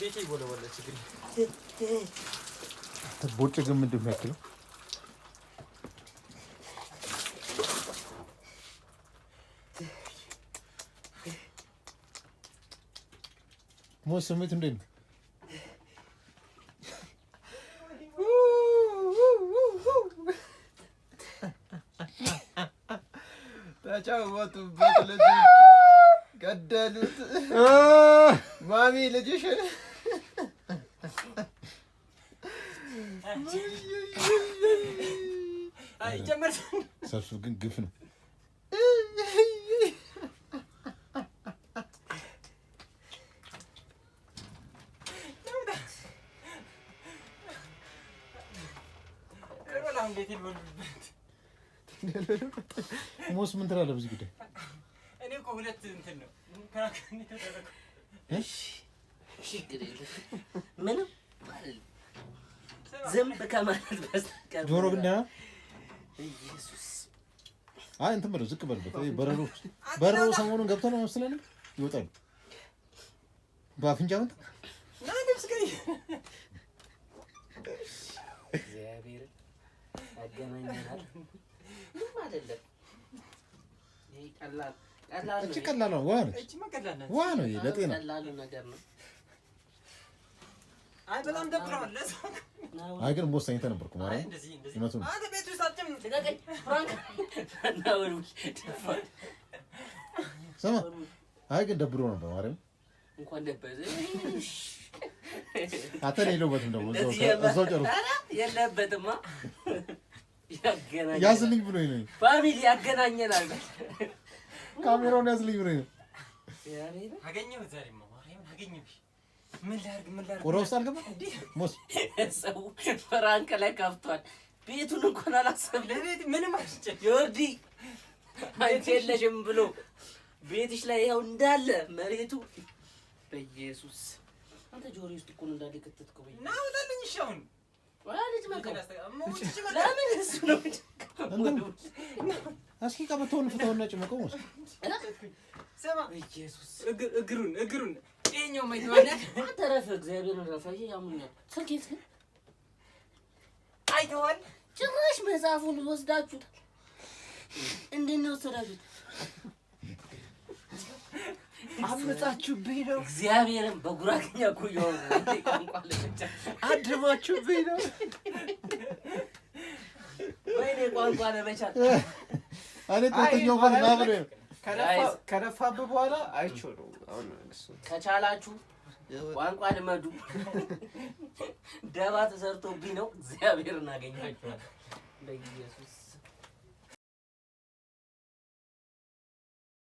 ቤቴ ወለወለ ችግር ቦጭ ግን ምንድን ነው ያክለው ሞት ስሜት እንዴት ነው? ተጫወቱበት ልጅ ገደሉት ማሚ ልጅሽን ሰብሱ ግን ግፍ ነው ሞስ ምን ትላለህ በዚህ ጉዳይ? እኔ እኮ ሁለት እንትን ነው ከራከኝ ተደረገው እሺ ችግር የለም ምንም አይደለም ዝም ከማለት በስተቀር ጆሮ ግን ደህና ኢየሱስ አይ እንትን በለው ዝቅ በልበት በረሮ ሰሞኑን ገብቶ ነው መስለኝ ይወጣል በአፍንጫው ና ልብስ ቀይ እግዚአብሔር አገናኘናል ምንም አይደለም ይሄ ቀላል ነው ዋ ነው ለጤና ቀላል ነገር ነው አይ በጣም ደብረዋል ለሰው አይ ግን ሞስ ተኝተህ ነበርኩ ማለት እንደዚህ እውነቱን አንተ ቤት ውስጥ አትም ልቀቀኝ ፍራንክ ነው ሰማ አይ ግን ደብሮ ነበር ማለት እንኳን ደበዘ አተን የለውበትም ደግሞ እዛው ጨርሶ የለበትማ ያገናኘናል ያዝልኝ ብሎኝ ነው ፋሚሊ ያገናኘናል ካሜራውን ያዝልኝ ብሎኝ ነው አገኘው ዛሬማ ማርያም አገኘሽ ምን ላድርግ ቆሮስ አልገባ ሞስ ሰው ፍራንክ ላይ ከፍቷል ቤቱን እንኳን አላሰብም ለቤት ምንም አልጨ ዮርዲ አንቺ የለሽም ብሎ ቤትሽ ላይ ያው እንዳለ መሬቱ በኢየሱስ አንተ ጆሪ ውስጥ እኮ እንዳለ ከተትከው ና ወጣልኝ ሻውን ወላጅ መከራ ለምን እሱ ነው አስኪ ቀበቶውን ፍታውና ጭመቀው ሞስ ሰማ ኢየሱስ እግሩን እኛው ማይተዋለ አተረፈ እግዚአብሔር ረፈይ ያሙኛል ስልኬት አይተዋል ጭራሽ መጽሐፉን ወስዳችሁት እንዴት ነው ወሰዳችሁት አመጻችሁብኝ ነው እግዚአብሔርን በጉራግኛ ቆየው ቋንቋ ለብቻ አድማችሁብኝ ነው ወይኔ ቋንቋ ለመቻል አለ ተተኛው ፈና ብለ ከነፋብ በኋላ አይቼው ነው አሁን እሱ ከቻላችሁ ቋንቋ ልመዱ ደባ ተሰርቶብኝ ነው እግዚአብሔርን አገኛችኋል በኢየሱስ